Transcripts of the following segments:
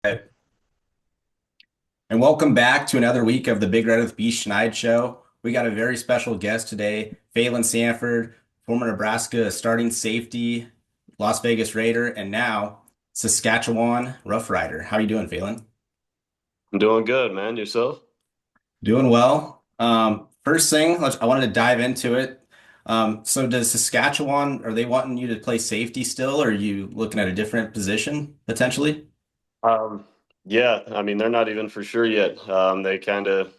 And welcome back to another week of the Big Red with B. Schneid Show. We got a very special guest today, Phalen Sanford, former Nebraska starting safety, Las Vegas Raider, and now Saskatchewan Roughrider. How are you doing, Phalen? I'm doing good, man. Yourself? Doing well. First thing, I wanted to dive into it. So does Saskatchewan, are they wanting you to play safety still, or are you looking at a different position potentially? Um, yeah, I mean, they're not even for sure yet. They kind of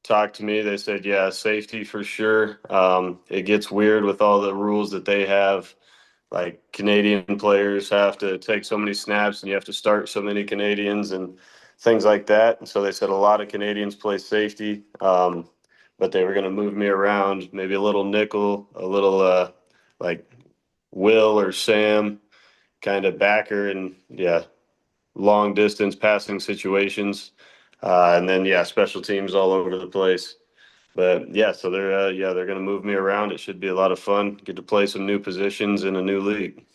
talked to me. They said, yeah, safety for sure. It gets weird with all the rules that they have. Like Canadian players have to take so many snaps and you have to start so many Canadians and things like that. And so they said a lot of Canadians play safety, but they were going to move me around, maybe a little nickel, a little like Will or Sam, kind of backer, and yeah, long distance passing situations, and then yeah, special teams all over the place. But yeah, so they're gonna move me around. It should be a lot of fun. Get to play some new positions in a new league.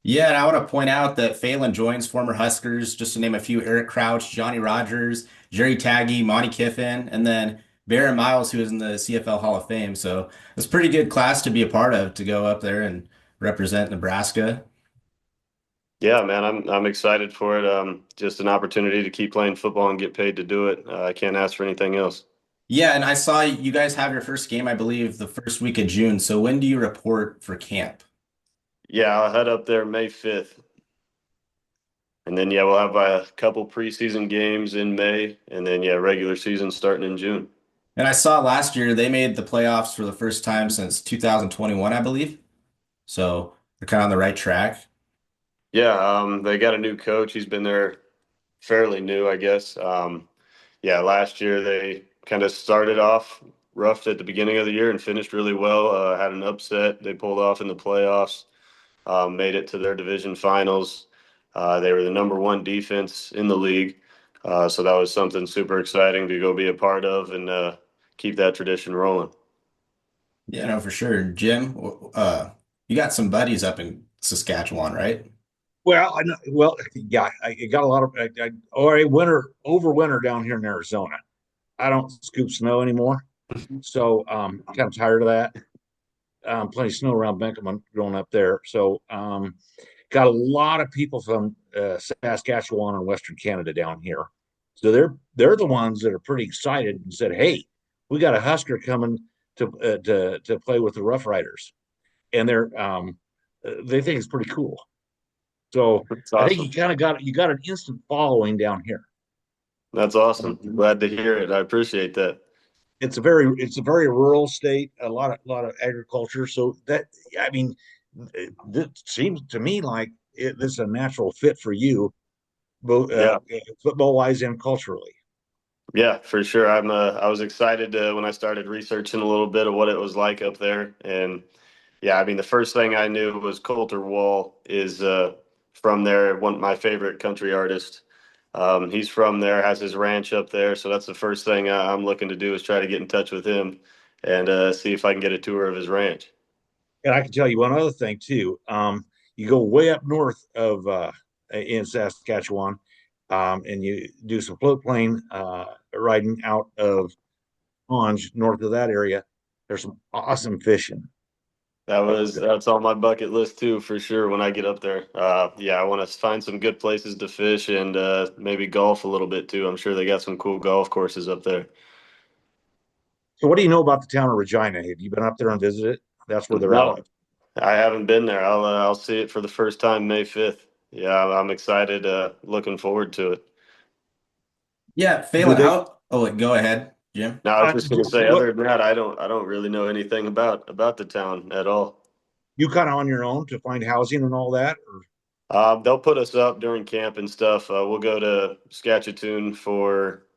Yeah, and I want to point out that Phelan joins former Huskers, just to name a few: Eric Crouch, Johnny Rogers, Jerry Taggy, Monty Kiffin, and then Baron Miles, who is in the CFL Hall of Fame. So it's a pretty good class to be a part of to go up there and represent Nebraska. Yeah, man, I'm excited for it. Just an opportunity to keep playing football and get paid to do it. I can't ask for anything else. Yeah, and I saw you guys have your first game, I believe, the first week of June. So when do you report for camp? Yeah, I'll head up there May 5th. And then yeah, we'll have a couple preseason games in May, and then yeah, regular season starting in June. And I saw last year they made the playoffs for the first time since 2021, I believe. So they're kind of on the right track. Yeah, they got a new coach. He's been there fairly new, I guess. Yeah, last year they kind of started off rough at the beginning of the year and finished really well. Had an upset they pulled off in the playoffs, made it to their division finals. They were the number one defense in the league. So that was something super exciting to go be a part of and keep that tradition rolling. Yeah, no, for sure. Jim, you got some buddies up in Saskatchewan, right? Well, I know, well, yeah, I got a lot of or a winter over winter down here in Arizona. I don't scoop snow anymore, so kind of tired of that. Plenty of snow around Benjamin growing up there, so got a lot of people from Saskatchewan and Western Canada down here. So they're the ones that are pretty excited and said, "Hey, we got a Husker coming to play with the Rough Riders," and they think it's pretty cool. So That's I think awesome. you got an instant following down here. That's awesome. Glad to hear it. I appreciate that. It's a very rural state, a lot of agriculture. So that I mean, it seems to me like this is a natural fit for you, both Yeah. football wise and culturally. Yeah, for sure. I was excited when I started researching a little bit of what it was like up there, and yeah, I mean the first thing I knew was Coulter Wall is from there. One of my favorite country artists. He's from there, has his ranch up there, so that's the first thing I'm looking to do is try to get in touch with him and see if I can get a tour of his ranch. And I can tell you one other thing too. You go way up north of in Saskatchewan, and you do some float plane riding out of Ponge, north of that area. There's some awesome fishing. That's on my bucket list too, for sure. When I get up there, yeah, I want to find some good places to fish and maybe golf a little bit too. I'm sure they got some cool golf courses up there. So, what do you know about the town of Regina? Have you been up there and visited? That's where they're No, out. I haven't been there. I'll see it for the first time May 5th. Yeah, I'm excited. Looking forward to it. Yeah, Do Phelan, they? oh, wait, go ahead, Jim. Now, I was just gonna say, What other than that, I don't really know anything about the town at all. you kind of on your own to find housing and all that? Or They'll put us up during camp and stuff. We'll go to Saskatchewan for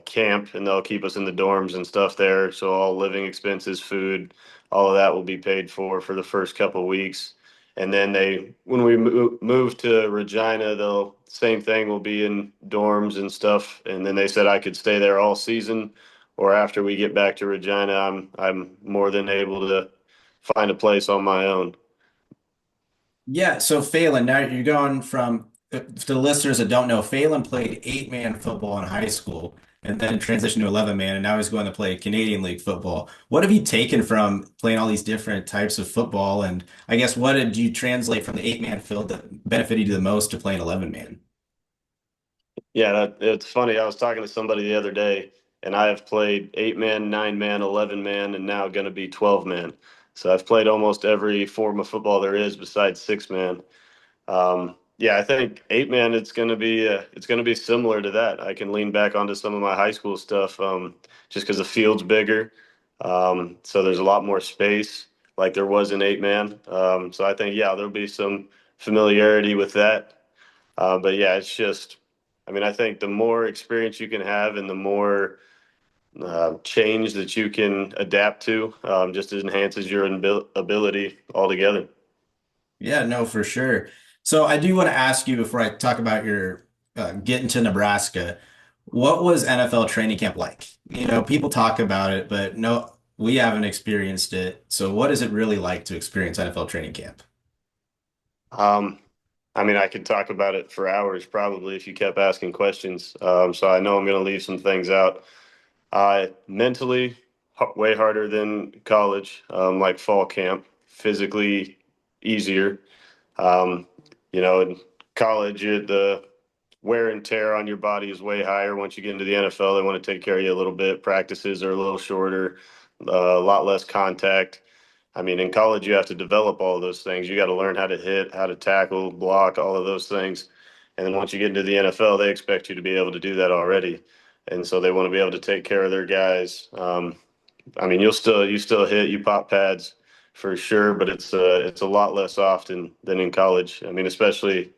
camp, and they'll keep us in the dorms and stuff there. So all living expenses, food, all of that will be paid for the first couple weeks. And then when we move to Regina, they'll same thing. We'll be in dorms and stuff. And then they said I could stay there all season, or after we get back to Regina, I'm more than able to find a place on my own. Yeah, so Phelan, now you're going from to the listeners that don't know, Phelan played eight-man football in high school and then transitioned to 11-man, and now he's going to play Canadian League football. What have you taken from playing all these different types of football? And I guess what did you translate from the eight-man field that benefited you the most to playing 11-man? Yeah, it's funny. I was talking to somebody the other day, and I have played 8 man, 9 man, 11 man, and now going to be 12 man. So I've played almost every form of football there is besides 6 man. Yeah, I think 8 man. It's gonna be similar to that. I can lean back onto some of my high school stuff, just because the field's bigger, so there's a lot more space, like there was in 8 man. So I think yeah, there'll be some familiarity with that. But yeah, it's just, I mean, I think the more experience you can have and the more change that you can adapt to, just enhances your ability altogether. Yeah, no, for sure. So I do want to ask you before I talk about your getting to Nebraska, what was NFL training camp like? You know, people talk about it, but no, we haven't experienced it. So what is it really like to experience NFL training camp? Um, I mean, I could talk about it for hours probably if you kept asking questions. So I know I'm going to leave some things out. Mentally, way harder than college, like fall camp, physically easier. Um, in college, the wear and tear on your body is way higher. Once you get into the NFL, they want to take care of you a little bit. Practices are a little shorter, a lot less contact. I mean, in college, you have to develop all of those things. You got to learn how to hit, how to tackle, block, all of those things. And then once you get into the NFL, they expect you to be able to do that already. And so they want to be able to take care of their guys. I mean, you still hit, you pop pads for sure, but it's a lot less often than in college. I mean, especially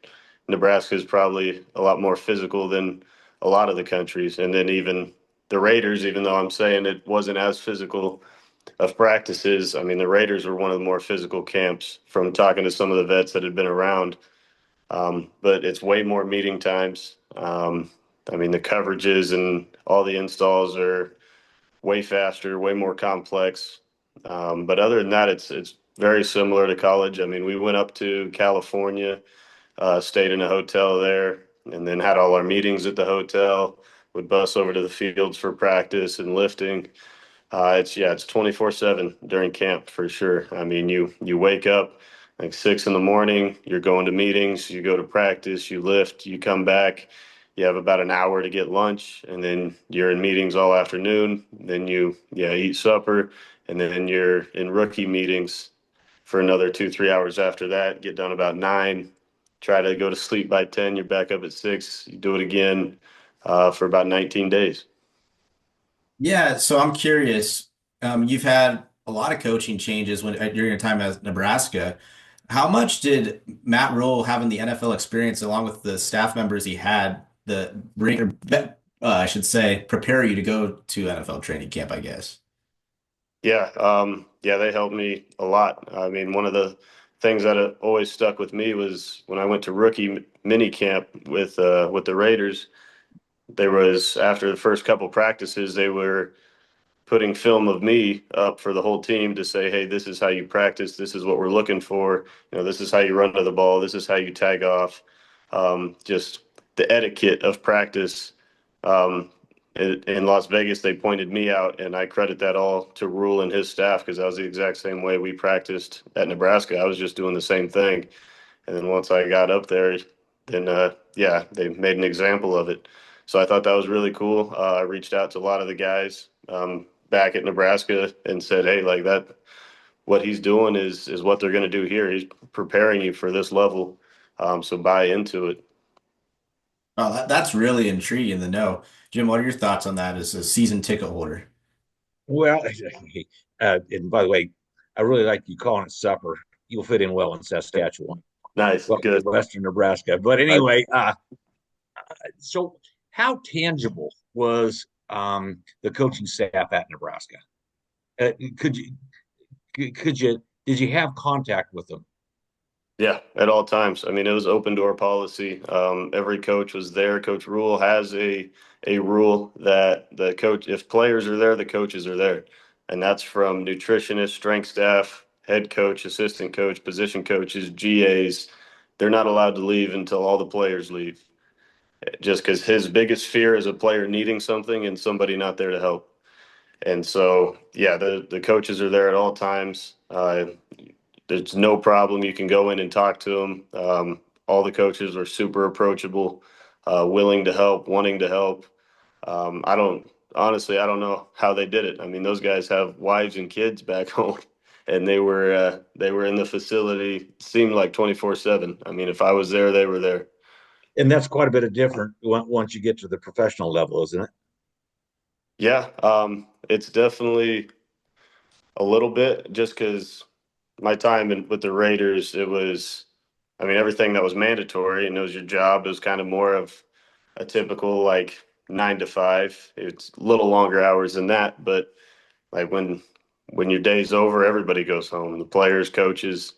Nebraska is probably a lot more physical than a lot of the countries, and then even the Raiders. Even though I'm saying it wasn't as physical of practices, I mean, the Raiders were one of the more physical camps from talking to some of the vets that had been around. But it's way more meeting times. I mean, the coverages and all the installs are way faster, way more complex. But other than that, it's very similar to college. I mean, we went up to California, stayed in a hotel there, and then had all our meetings at the hotel. Would bus over to the fields for practice and lifting. It's 24/7 during camp for sure. I mean, you wake up like 6 in the morning, you're going to meetings, you go to practice, you lift, you come back, you have about an hour to get lunch, and then you're in meetings all afternoon. Then you eat supper, and then you're in rookie meetings for another 2 3 hours after that. Get done about 9. Try to go to sleep by 10. You're back up at 6. You do it again for about 19 days. Yeah, so I'm curious. You've had a lot of coaching changes during your time at Nebraska. How much did Matt Rule having the NFL experience along with the staff members he had the bring or I should say prepare you to go to NFL training camp, I guess? Yeah, they helped me a lot. I mean, one of the things that always stuck with me was when I went to rookie mini camp with the Raiders. There was after the first couple practices, they were putting film of me up for the whole team to say, hey, this is how you practice. This is what we're looking for. This is how you run to the ball. This is how you tag off. Just the etiquette of practice. Um, in Las Vegas, they pointed me out, and I credit that all to Rule and his staff because that was the exact same way we practiced at Nebraska. I was just doing the same thing. And then once I got up there, then they made an example of it. So I thought that was really cool. I reached out to a lot of the guys back at Nebraska and said, "Hey, like that, what he's doing is what they're going to do here. He's preparing you for this level, so buy into it." Oh, that's really intriguing to know. Jim, what are your thoughts on that as a season ticket holder? Well, and by the way, I really like you calling it supper. You'll fit in well in Saskatchewan. Nice, Welcome to good. Western Nebraska. But anyway, so how tangible was the coaching staff at Nebraska? Could you could you did you have contact with them? Yeah, at all times. I mean, it was open door policy. Every coach was there. Coach Rule has a rule that the coach, if players are there, the coaches are there, and that's from nutritionist, strength staff, head coach, assistant coach, position coaches, GAs. they're not allowed to leave until all the players leave. Just because his biggest fear is a player needing something and somebody not there to help. And so, yeah, the coaches are there at all times. There's no problem. You can go in and talk to them. All the coaches are super approachable, willing to help, wanting to help. I don't honestly, I don't know how they did it. I mean, those guys have wives and kids back home, and they were in the facility. Seemed like 24/7. I mean, if I was there, they were there. And that's quite a bit of different once you get to the professional level, isn't it? Yeah, it's definitely a little bit just because my time with the Raiders, it was, I mean, everything that was mandatory and it was your job. It was kind of more of a typical like 9 to 5. It's a little longer hours than that, but like when your day's over, everybody goes home, the players, coaches.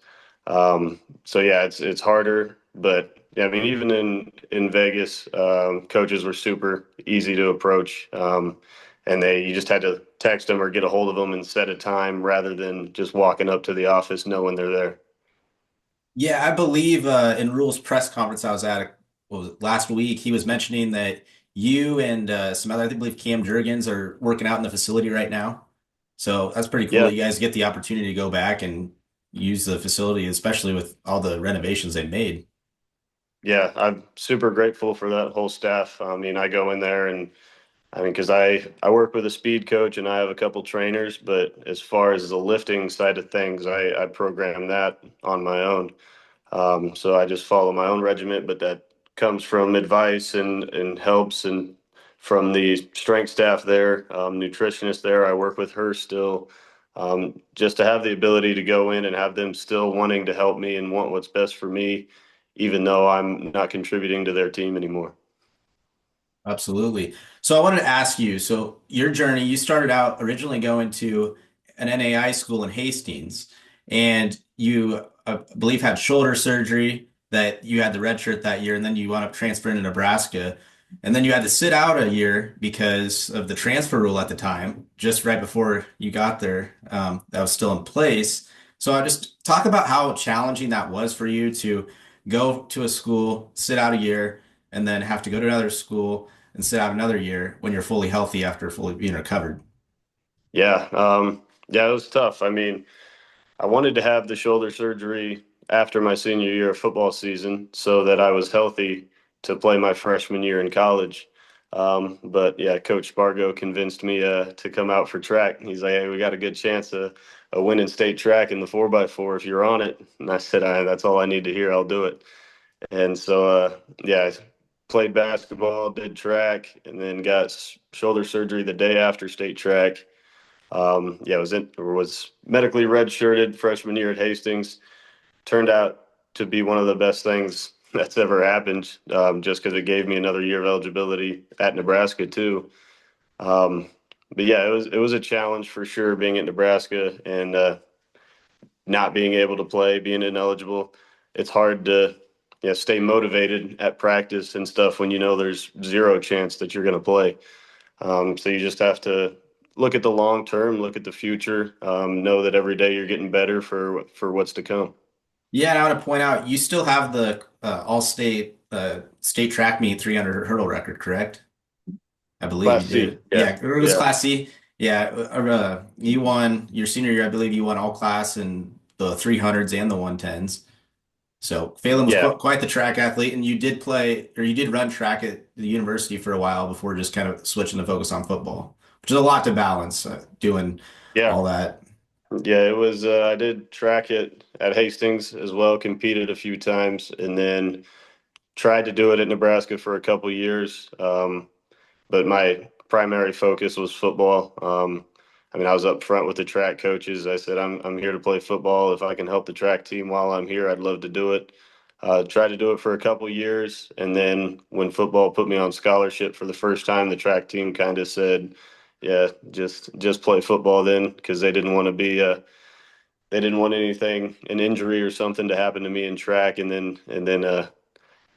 So yeah, it's harder, but yeah, I mean, even in Vegas, coaches were super easy to approach, and they you just had to text them or get a hold of them and set a time rather than just walking up to the office knowing they're there. Yeah, I believe in Rule's press conference I was at what was it, last week, he was mentioning that you and some other, I believe Cam Jurgens are working out in the facility right now. So that's pretty cool Yeah, that you guys get the opportunity to go back and use the facility, especially with all the renovations they've made. yeah, I'm super grateful for that whole staff. I mean, I go in there and I mean, because I work with a speed coach and I have a couple trainers, but as far as the lifting side of things, I program that on my own. So I just follow my own regiment, but that comes from advice and helps and from the strength staff there, nutritionist there. I work with her still, just to have the ability to go in and have them still wanting to help me and want what's best for me, even though I'm not contributing to their team anymore. Absolutely. So I wanted to ask you, so your journey, you started out originally going to an NAI school in Hastings, and you, I believe, had shoulder surgery that you had the red shirt that year, and then you wound up transferring to Nebraska. And then you had to sit out a year because of the transfer rule at the time, just right before you got there, that was still in place. So I just talk about how challenging that was for you to go to a school, sit out a year, and then have to go to another school and sit out another year when you're fully healthy after fully being recovered. Yeah, yeah, it was tough. I mean, I wanted to have the shoulder surgery after my senior year of football season so that I was healthy to play my freshman year in college. But yeah, Coach Spargo convinced me to come out for track. He's like, "Hey, we got a good chance of winning state track in the 4x4 if you're on it." And I said, "That's all I need to hear. I'll do it." And so, yeah, I played basketball, did track, and then got shoulder surgery the day after state track. Yeah, was medically redshirted freshman year at Hastings. Turned out to be one of the best things that's ever happened, just because it gave me another year of eligibility at Nebraska too. Um, but yeah, it was a challenge for sure being at Nebraska and not being able to play, being ineligible. It's hard to stay motivated at practice and stuff when you know there's zero chance that you're going to play. So you just have to look at the long term, look at the future, know that every day you're getting better for what's to come. Yeah, and I want to point out you still have the all-state state track meet 300 hurdle record, correct? I believe you Class C, do. yeah, Yeah, it was yeah, Class C. Yeah, you won your senior year. I believe you won all class in the 300s and the 110s. So Phalen was yeah, quite the track athlete, and you did play or you did run track at the university for a while before just kind of switching to focus on football, which is a lot to balance, doing yeah, all that. yeah. It was. I did track it at Hastings as well. Competed a few times, and then tried to do it at Nebraska for a couple years. But my primary focus was football. I mean, I was up front with the track coaches. I said, I'm here to play football. If I can help the track team while I'm here, I'd love to do it. Tried to do it for a couple years, and then when football put me on scholarship for the first time, the track team kind of said, "Yeah, just play football then," because they didn't want anything, an injury or something to happen to me in track, and then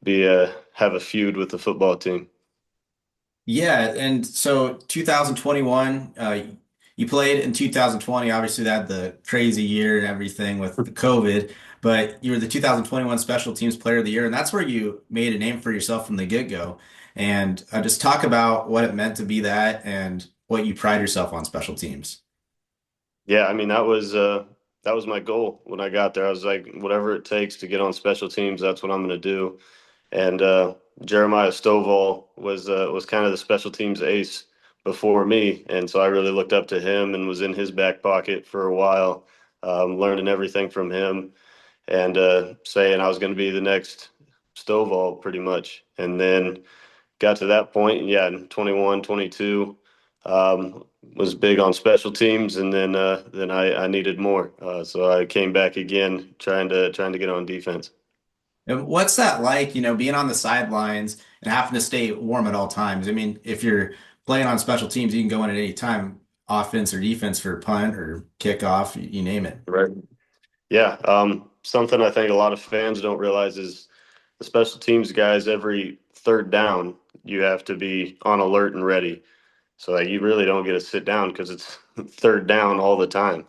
be have a feud with the football team. Yeah, and so 2021, you played in 2020. Obviously, that had the crazy year and everything with the COVID. but you were the 2021 Special Teams Player of the Year, and that's where you made a name for yourself from the get-go. And just talk about what it meant to be that and what you pride yourself on special teams. Yeah, I mean that was my goal when I got there. I was like, whatever it takes to get on special teams, that's what I'm going to do. And Jeremiah Stovall was kind of the special teams ace before me, and so I really looked up to him and was in his back pocket for a while, learning everything from him and saying I was going to be the next Stovall pretty much. And then got to that point, and yeah, in 21, 22, was big on special teams, and then I needed more, so I came back again, trying to get on defense. And what's that like, being on the sidelines and having to stay warm at all times? I mean, if you're playing on special teams, you can go in at any time, offense or defense for punt or kickoff, you name it. Right. Yeah. Something I think a lot of fans don't realize is the special teams guys, every third down, you have to be on alert and ready. So that you really don't get to sit down because it's third down all the time.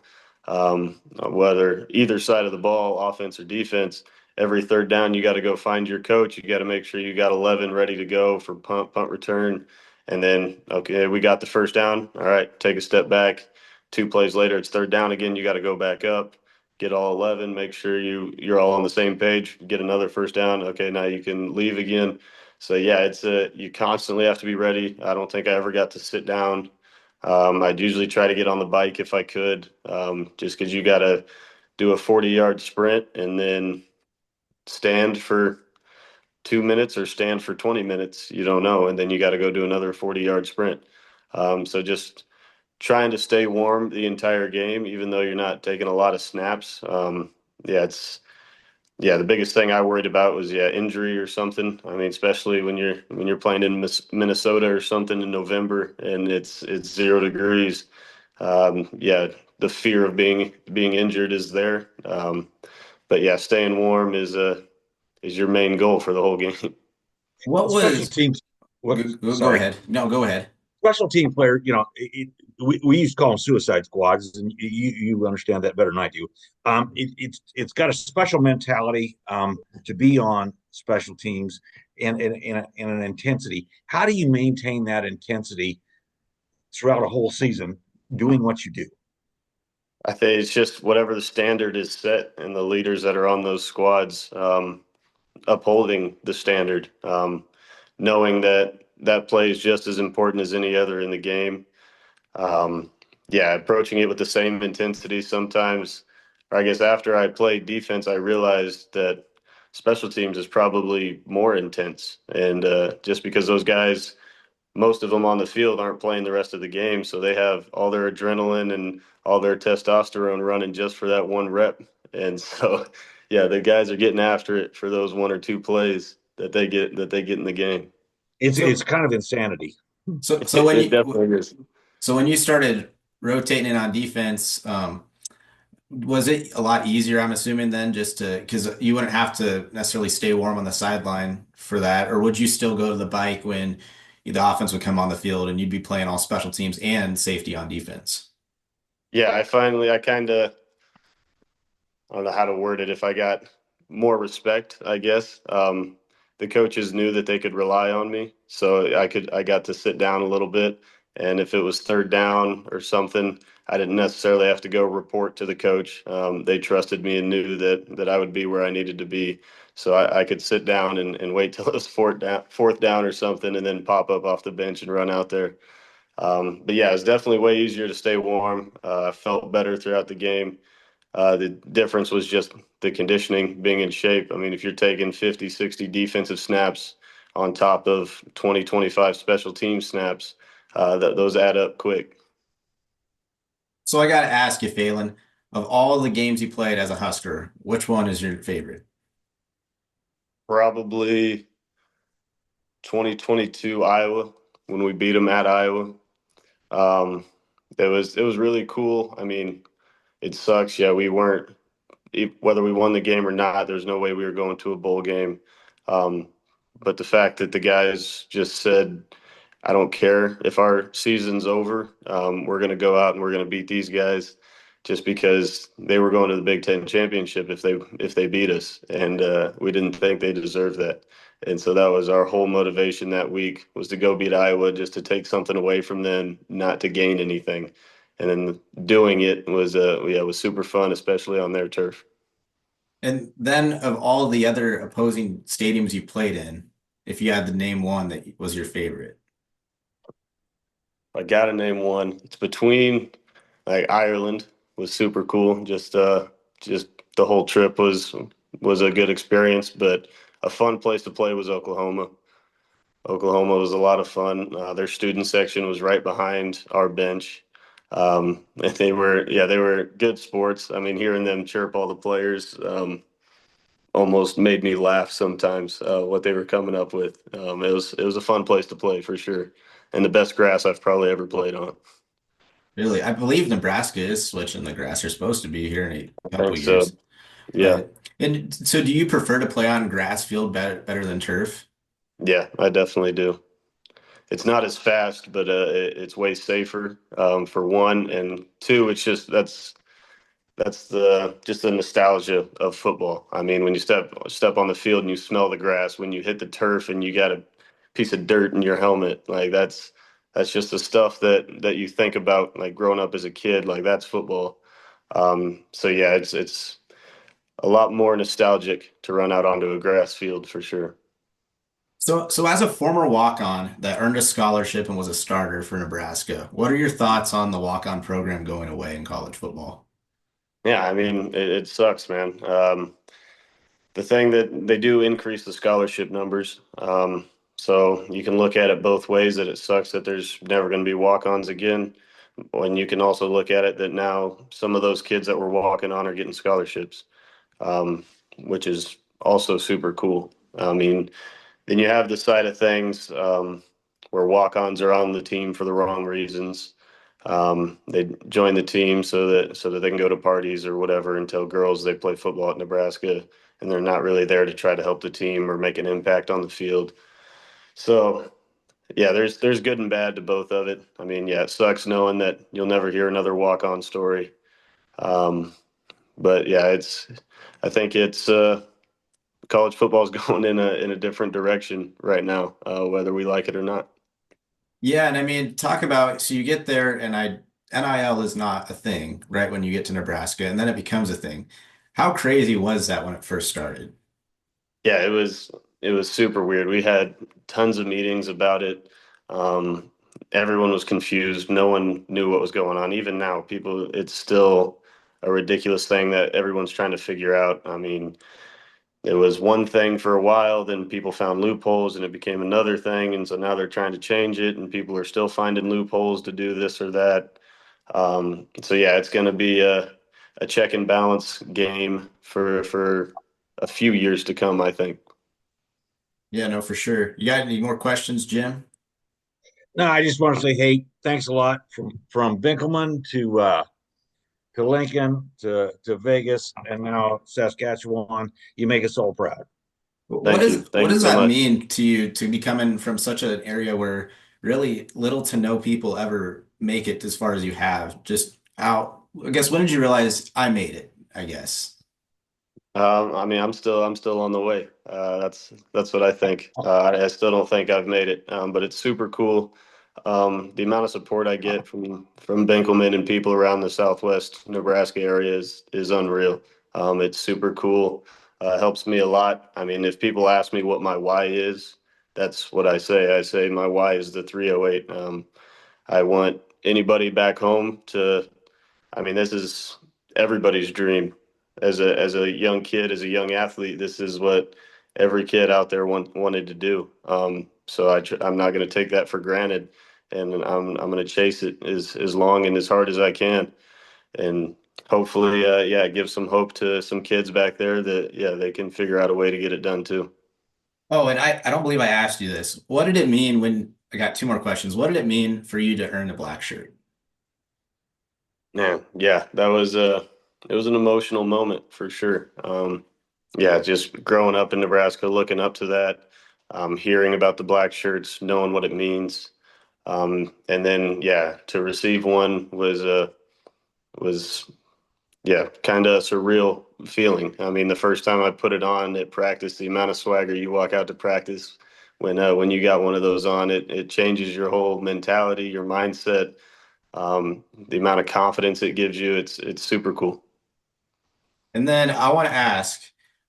Whether either side of the ball, offense or defense, every third down you got to go find your coach. You got to make sure you got 11 ready to go for punt return, and then okay, we got the first down. All right, take a step back. 2 plays later, it's third down again. You got to go back up, get all 11, make sure you're all on the same page. Get another first down. Okay, now you can leave again. So yeah, it's you constantly have to be ready. I don't think I ever got to sit down. I'd usually try to get on the bike if I could, just because you got to do a 40-yard sprint and then stand for 2 minutes or stand for 20 minutes. You don't know, and then you got to go do another 40-yard sprint. So just trying to stay warm the entire game, even though you're not taking a lot of snaps. Yeah, it's yeah, the biggest thing I worried about was injury or something. I mean, especially when you're playing in Minnesota or something in November and it's 0 degrees. Yeah, the fear of being injured is there. But yeah, staying warm is your main goal for the whole game. What Special was, teams. What? go Sorry. ahead. No, go ahead. Special team player, we used to call them suicide squads, and you understand that better than I do. It's got a special mentality to be on special teams and an intensity. How do you maintain that intensity throughout a whole season doing what you do? I think it's just whatever the standard is set and the leaders that are on those squads upholding the standard, knowing that that play is just as important as any other in the game. Um, yeah, approaching it with the same intensity sometimes, or I guess after I played defense, I realized that special teams is probably more intense. And just because those guys, most of them on the field aren't playing the rest of the game, so they have all their adrenaline and all their testosterone running just for that one rep. And so, yeah, the guys are getting after it for those 1 or 2 plays that they get in the game. It's So, kind of insanity. so when It you, definitely is. so when you started rotating in on defense, was it a lot easier, I'm assuming, then just to, because you wouldn't have to necessarily stay warm on the sideline for that, or would you still go to the bike when the offense would come on the field and you'd be playing all special teams and safety on defense? Yeah, I kind of I don't know how to word it. If I got more respect, I guess. The coaches knew that they could rely on me, so I got to sit down a little bit, and if it was third down or something, I didn't necessarily have to go report to the coach. They trusted me and knew that I would be where I needed to be, so I could sit down and wait till it was fourth down or something, and then pop up off the bench and run out there. But yeah, it was definitely way easier to stay warm. I felt better throughout the game. The difference was just the conditioning, being in shape. I mean, if you're taking 50, 60 defensive snaps on top of 20, 25 special team snaps, those add up quick. So I got to ask you, Phelan, of all the games you played as a Husker, which one is your favorite? Probably 2022 Iowa when we beat them at Iowa. Um, it was really cool. I mean, it sucks. Yeah, we weren't whether we won the game or not. There's no way we were going to a bowl game. Um, but the fact that the guys just said, "I don't care if our season's over. We're going to go out and we're going to beat these guys." just because they were going to the Big Ten championship if they beat us, and we didn't think they deserved that. And so that was our whole motivation that week, was to go beat Iowa, just to take something away from them, not to gain anything. And then doing it was yeah, it was super fun, especially on their turf. And then of all the other opposing stadiums you played in, if you had to name one that was your favorite. I gotta name one. It's between, like, Ireland was super cool. Just the whole trip was a good experience, but a fun place to play was Oklahoma. Oklahoma was a lot of fun. Their student section was right behind our bench. And they were good sports. I mean, hearing them chirp all the players almost made me laugh sometimes, what they were coming up with. It was a fun place to play for sure, and the best grass I've probably ever played on. Really, I believe Nebraska is switching the grass. They're supposed to be here in a I couple think so. years. Yeah, And so do you prefer to play on grass field better than turf? yeah, I definitely do. It's not as fast, but it's way safer, for one, and two, it's just that's the just the nostalgia of football. I mean, when you step on the field and you smell the grass, when you hit the turf and you got a piece of dirt in your helmet, like that's just the stuff that you think about, like growing up as a kid. Like, that's football. So yeah, it's a lot more nostalgic to run out onto a grass field for sure. So as a former walk-on that earned a scholarship and was a starter for Nebraska, what are your thoughts on the walk-on program going away in college football? Yeah, I mean, it sucks, man. The thing that they do increase the scholarship numbers. So you can look at it both ways, that it sucks that there's never going to be walk-ons again. And you can also look at it that now some of those kids that were walking on are getting scholarships, which is also super cool. I mean, then you have the side of things, where walk-ons are on the team for the wrong reasons. They join the team so that they can go to parties or whatever, and tell girls they play football at Nebraska, and they're not really there to try to help the team or make an impact on the field. So yeah, there's good and bad to both of it. I mean, yeah, it sucks knowing that you'll never hear another walk-on story. Um, but yeah, I think it's college football is going in a different direction right now, whether we like it or not. Yeah, and I mean, talk about so you get there and NIL is not a thing, right, when you get to Nebraska, and then it becomes a thing. How crazy was that when it first started? Yeah, it was super weird. We had tons of meetings about it. Um, Everyone was confused. No one knew what was going on. Even now, it's still a ridiculous thing that everyone's trying to figure out. I mean, it was one thing for a while, then people found loopholes and it became another thing. And so now they're trying to change it, and people are still finding loopholes to do this or that. So yeah, it's going to be a check and balance game for a few years to come, I think. Yeah, no, for sure. You got any more questions, Jim? No, I just want to say, hey, thanks a lot from Winkelman to Lincoln to Vegas and now Saskatchewan. You make us all proud. What Thank you. is what Thank you does so that much. mean to you to be coming from such an area where really little to no people ever make it as far as you have? Just out, I guess, when did you realize I made it, I guess? I mean, I'm still on the way. That's what I think. I still don't think I've made it, but it's super cool. The amount of support I get from Benkelman and people around the Southwest Nebraska area is unreal. It's super cool. Helps me a lot. I mean, if people ask me what my why is, that's what I say. I say my why is the 308. I want anybody back home to. I mean, this is everybody's dream. As a young kid, as a young athlete, this is what every kid out there wanted to do. So I'm not going to take that for granted, and I'm going to chase it as long and as hard as I can, and hopefully, yeah, give some hope to some kids back there that, yeah, they can figure out a way to get it done too. Oh, and I don't believe I asked you this. What did it mean when I got two more questions? What did it mean for you to earn the black shirt? Yeah, that was it was an emotional moment for sure. Yeah, just growing up in Nebraska, looking up to that, hearing about the black shirts, knowing what it means, and then, yeah, to receive one was Yeah, kind of surreal feeling. I mean, the first time I put it on at practice, the amount of swagger you walk out to practice when you got one of those on, it changes your whole mentality, your mindset, the amount of confidence it gives you. It's super cool. And then I want to ask,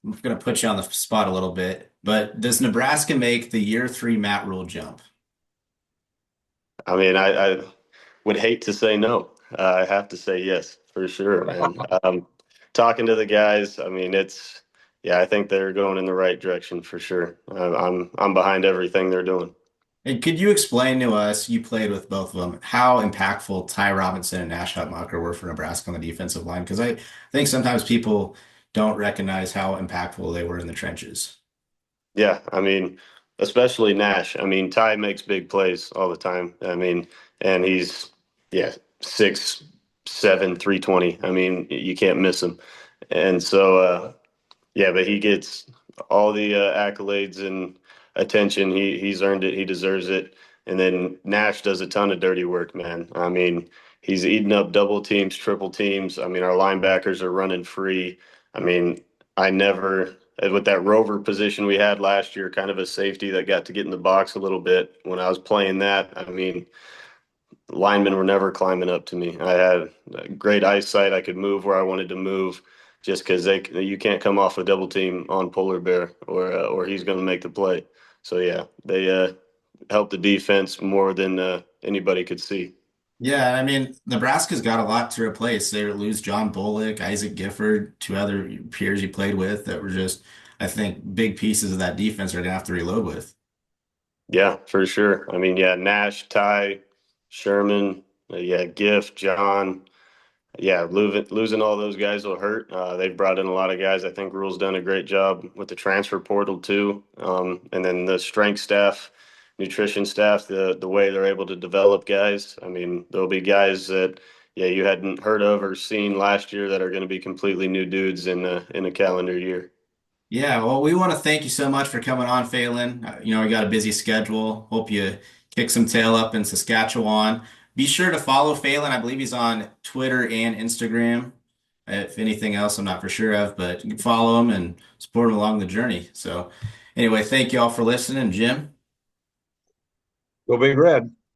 I'm going to put you on the spot a little bit, but does Nebraska make the year three Matt Rule jump? I mean, I would hate to say no. I have to say yes for sure, man. Talking to the guys, I mean, yeah, I think they're going in the right direction for sure. I'm behind everything they're doing. And could you explain to us, you played with both of them, how impactful Ty Robinson and Nash Hutmacher were for Nebraska on the defensive line? Because I think sometimes people don't recognize how impactful they were in the trenches. Yeah, I mean, especially Nash. I mean, Ty makes big plays all the time. I mean, and he's yeah, 6'7", 320. I mean, you can't miss him. And so yeah, but he gets all the accolades and attention. He's earned it. He deserves it. And then Nash does a ton of dirty work, man. I mean, he's eating up double teams, triple teams. I mean, our linebackers are running free. I mean, I never with that rover position we had last year, kind of a safety that got to get in the box a little bit. When I was playing that, I mean, linemen were never climbing up to me. I had great eyesight. I could move where I wanted to move just because you can't come off a double team on Polar Bear or he's going to make the play. So yeah, they helped the defense more than anybody could see. Yeah, I mean, Nebraska's got a lot to replace. They lose John Bullock, Isaac Gifford, two other peers he played with that were just, I think, big pieces of that defense are going to have to reload with. Yeah, for sure. I mean, yeah, Nash, Ty, Sherman, yeah, Gift, John. Yeah, losing all those guys will hurt. They've brought in a lot of guys. I think Rule's done a great job with the transfer portal too, and then the strength staff, nutrition staff, the way they're able to develop guys. I mean, there'll be guys that yeah you hadn't heard of or seen last year that are going to be completely new dudes in a calendar year. Yeah, well, we want to thank you so much for coming on, Phelan. You know, we got a busy schedule. Hope you kick some tail up in Saskatchewan. Be sure to follow Phelan. I believe he's on Twitter and Instagram. If anything else, I'm not for sure of, but you can follow him and support him along the journey. So, anyway, thank you all for listening, Jim. Go Big Red.